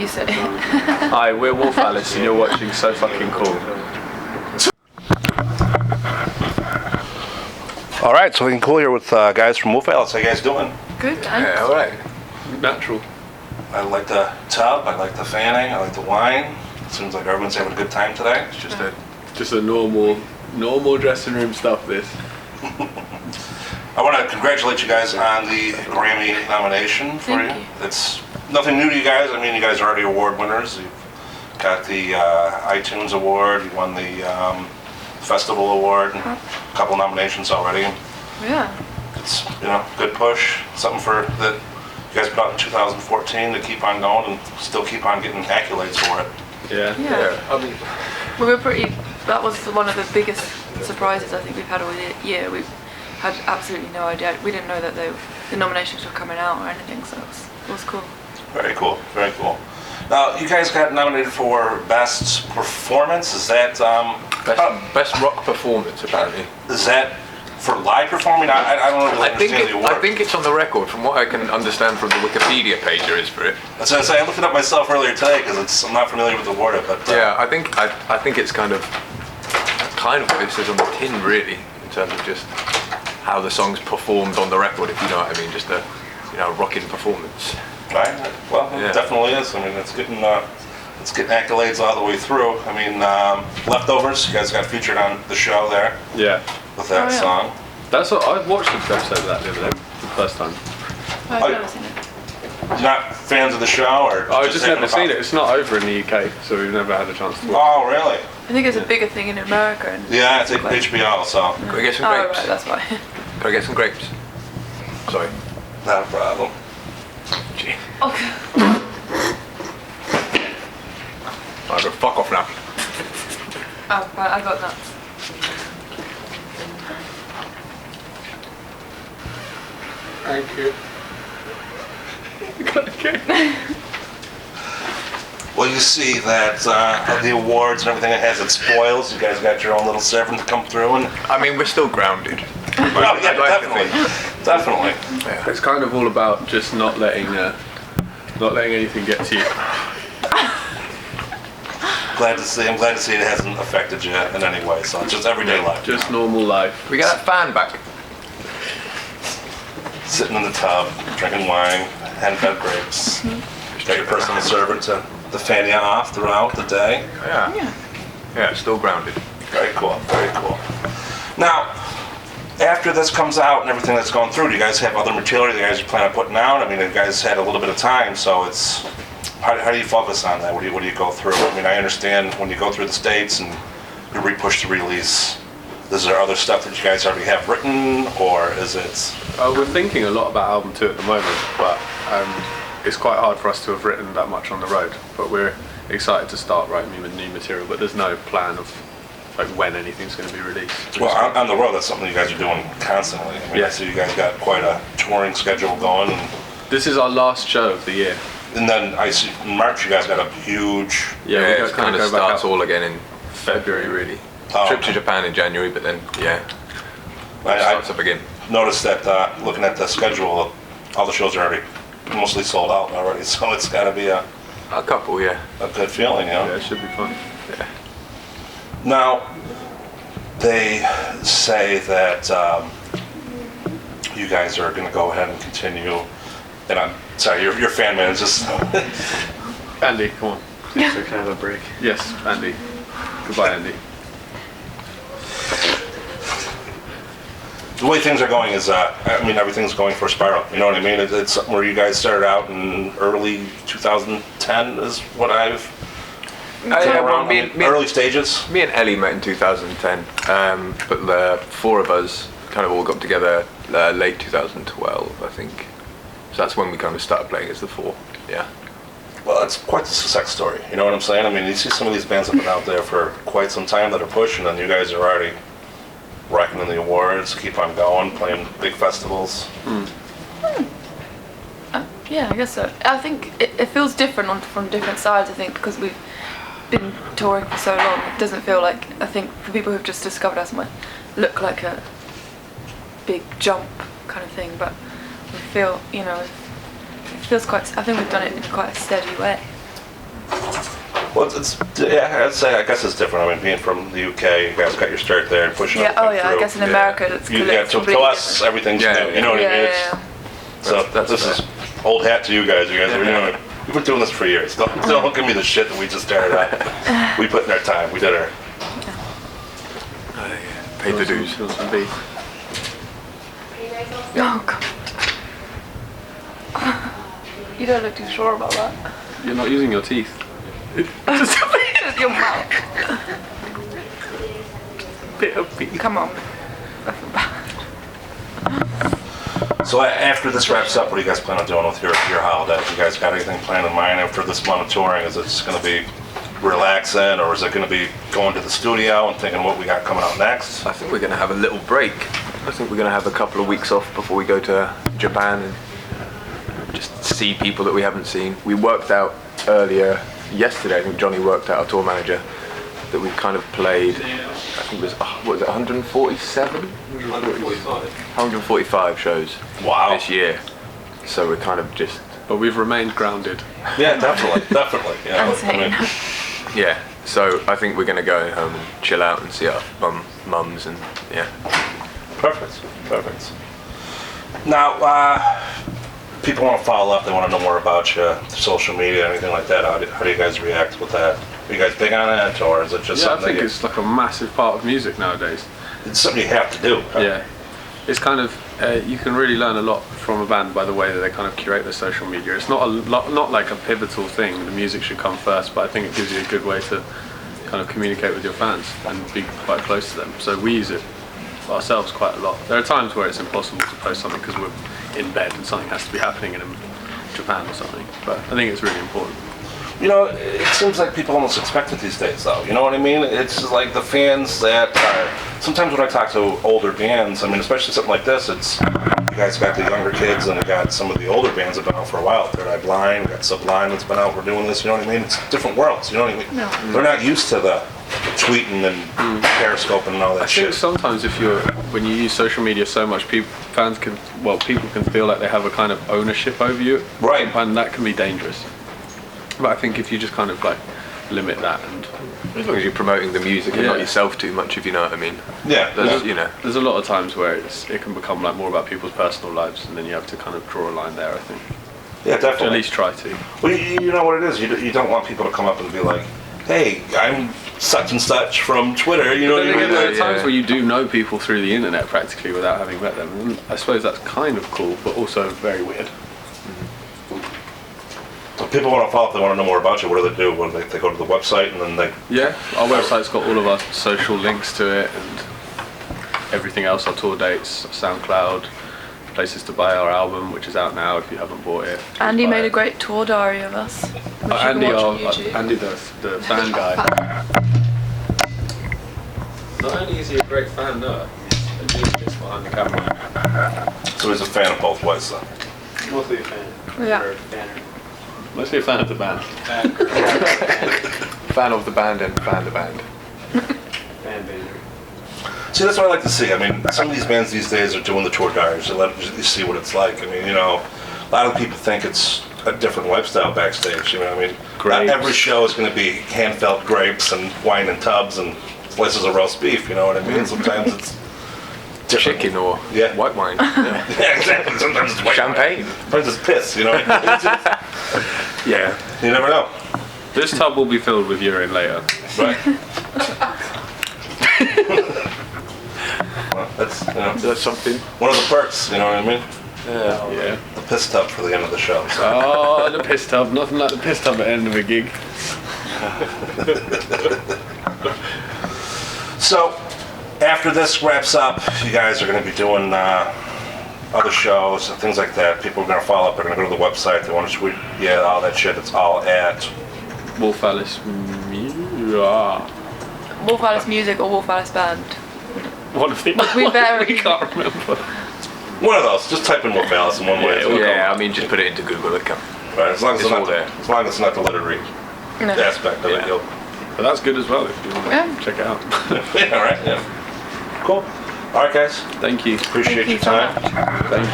You say. Hi, we're Wolf Alice and you're watching So Fucking Cool. Alright, So Fucking Cool here with guys from Wolf Alice. How you guys doing? Good, thanks. Yeah, alright. Natural. I like the tub, I like the fanning, I like the wine. Seems like everyone's having a good time today. It's just a normal dressing room stuff, this. I want to congratulate you guys on the Grammy nomination for Thank you. It's nothing new to you guys. I mean, you guys are already award winners. You've got the iTunes award, you won the festival award, and a couple nominations already. Yeah. It's, good push. Something for that you guys put out in 2014 to keep on going and still keep on getting accolades for it. Yeah. I mean, We were that was one of the biggest surprises I think we've had all year. We've had absolutely no idea. We didn't know that the nominations were coming out or anything, so it was cool. Very cool, very cool. Now, you guys got nominated for Best Performance. Is that best rock performance? Apparently, is that for live performing? I don't really understand the award. I think it's on the record. From what I can understand from the Wikipedia page, there is for it. That's what I say. I looked it up myself earlier today because I'm not familiar with the award. But yeah, I think it's kind of what it says on the tin, really, in terms of just how the song's performed on the record. If you know what I mean, just a rocking performance. Right. Well, it definitely is. I mean, it's getting accolades all the way through. I mean, Leftovers. You guys got featured on the show there. Yeah. With that song. That's what I watched the episode of that the other day, the first time. I've never seen it. You're not fans of the show, or I've just never seen it. It's not over in the UK, so we've never had a chance to watch. Oh, really? I think it's a bigger thing in America. And Yeah, it's HBO, so. Can we get some oh, grapes? right, that's why. Can I get some grapes? Sorry. Not a problem. Gee. Okay. I'll go fuck off now. Oh, right, I got nuts. Thank you. Okay. Well, you see that of the awards and everything it has, it spoils. You guys got your own little servant to come through, and I mean, we're still grounded. oh, yeah, definitely. Yeah. It's kind of all about just not letting anything get to you. I'm glad to see it hasn't affected you in any way. So it's just everyday life. Just normal life. We get that fan back. Sitting in the tub, drinking wine, hand-fed grapes. Got your personal servant to fan you off throughout the day. Yeah, still grounded. Very cool, very cool. Now, after this comes out and everything that's going through, do you guys have other material you guys are planning on putting out? I mean, you guys had a little bit of time, so it's how do you focus on that? What do you go through? I mean, I understand when you go through the States and you repush the release. Is there other stuff that you guys already have written, or is it? We're thinking a lot about album 2 at the moment, but it's quite hard for us to have written that much on the road. But we're excited to start writing new material, but there's no plan of when anything's going to be released. Well, on the road, that's something you guys are doing constantly. I mean, I see you guys got quite a touring schedule going. And this is our last show of the year. And then I see in March you guys got a huge. Yeah, it kind of starts all again in February, really. Trip to Japan in January, but then starts up again. Noticed that looking at the schedule, all the shows are already mostly sold out already, so it's got to be a couple, a good feeling, Yeah, it should be fun. Yeah. Now, they say that you guys are going to go ahead and continue. And I'm sorry, your fan man is just. Andy, come on. So can I have a break? Yes, Andy. Goodbye, Andy. The way things are going is, everything's going for a spiral. You know what I mean? It's something where you guys started out in early 2010 is what I've. Early stages. Me and Ellie met in 2010, but the four of us kind of all got together late 2012, I think. So that's when we kind of started playing as the four. Yeah. Well, it's quite the success story. You know what I'm saying? I mean, you see some of these bands that have been out there for quite some time that are pushing, and you guys are already racking in the awards, keep on going, playing big festivals. Yeah, I guess so. I think it feels different from different sides, I think, because we've been touring for so long. It doesn't feel like, I think, for people who've just discovered us, it might look like a big jump kind of thing, but we feel, it feels quite, I think we've done it in quite a steady way. Well, yeah, I guess it's different. I mean, being from the UK, you guys got your start there and pushing everything through. I guess in America it's to us, everything's new. You know what I mean? So this is old hat to you guys. You guys are, we've been doing this for years. Don't give me the shit that we just started out. We put in our time. We did our... Paid the dues. Some beef. Oh god. You don't look too sure about that. You're not using your teeth. Just your mouth. Bit of beef. Come on. So after this wraps up, what do you guys plan on doing with your holidays? You guys got anything planned in mind after this month of touring? Is it just going to be relaxing, or is it going to be going to the studio and thinking what we got coming out next? I think we're going to have a little break. I think we're going to have a couple of weeks off before we go to Japan and just see people that we haven't seen. We worked out earlier yesterday, I think Johnny worked out, our tour manager, that we've kind of played, I think it was, what was it, 147? 145 shows this year. So we're kind of just... But we've remained grounded. Yeah, definitely. Yeah. Insane. Yeah, so I think we're going to go home and chill out and see our mums and yeah. Perfect. Now, people want to follow up, they want to know more about you, social media, anything like that. How do you guys react with that? Are you guys big on it, or is it just something? I think it's like a massive part of music nowadays. It's something you have to do. Huh? Yeah. It's kind of, you can really learn a lot from a band by the way that they kind of curate their social media. It's not like a pivotal thing. The music should come first, but I think it gives you a good way to kind of communicate with your fans and be quite close to them. So we use it ourselves quite a lot. There are times where it's impossible to post something because we're in bed and something has to be happening in Japan or something. But I think it's really important. You know, it seems like people almost expect it these days, though. You know what I mean? It's like the fans that are... Sometimes when I talk to older bands, I mean, especially something like this, it's... You guys got the younger kids, and you got some of the older bands that have been out for a while. Third Eye Blind, we got Sublime that's been out, we're doing this, you know what I mean? It's different worlds, you know what I mean? No. They're not used to the tweeting and periscoping and all that shit. I think sometimes when you use social media so much, people can feel like they have a kind of ownership over you. Right. And that can be dangerous. But I think if you just kind of like limit that, and as long as you're promoting the music and not yourself too much, if you know what I mean. Yeah. There's a lot of times where it can become like more about people's personal lives, and then you have to kind of draw a line there, I think. Yeah, definitely. At least try to. Well, you know what it is. You don't want people to come up and be like, hey, I'm such and such from Twitter, you know what I mean? There are times where you do know people through the internet practically without having met them. And I suppose that's kind of cool, but also very weird. If people want to follow up, they want to know more about you, what do they do? They go to the website and then they... Yeah, our website's got all of our social links to it and everything else, our tour dates, SoundCloud, places to buy our album, which is out now if you haven't bought it. Andy made a great tour diary of us. Andy, the band guy. Not only is he a great fan, no, he's a genius behind the camera. So he's a fan of both ways, though. Mostly a fan. Yeah. Or a fanner. Mostly a fan of the band. Fan of the band and fan the band. Fan banger. See, that's what I like to see. I mean, some of these bands these days are doing the tour diaries to let you see what it's like. I mean, you know, a lot of people think it's a different lifestyle backstage. You know, I mean, not every show is going to be hand-felt grapes and wine in tubs and slices of roast beef. You know what I mean? Sometimes it's different. Chicken or white wine. Yeah, exactly. Sometimes it's white Champagne. wine. Sometimes it's piss. You know. Yeah. You never know. This tub will be filled with urine later. Right. Well, that's something. one of the perks. You know what I mean? Yeah. The piss tub for the end of the show. So. Oh, the piss tub. Nothing like the piss tub at the end of a gig. So, after this wraps up, you guys are going to be doing other shows and things like that. People are going to follow up. They're going to go to the website. They want to tweet. Yeah, all that shit. It's all at Wolf Alice. Wolf Alice Music or Wolf Alice Band. One of the. We vary. We can't remember. one of those. Just type in Wolf Alice in one way. Yeah, I mean, just put it into Google. It comes. Right, as long as It's it's all not there. as long as it's not the literary aspect of it. You'll, But that's good as well if you want to check it out. yeah, all right. Yeah. Cool. All right, guys. Thank you. Appreciate Thank you your so time. much. Thank you.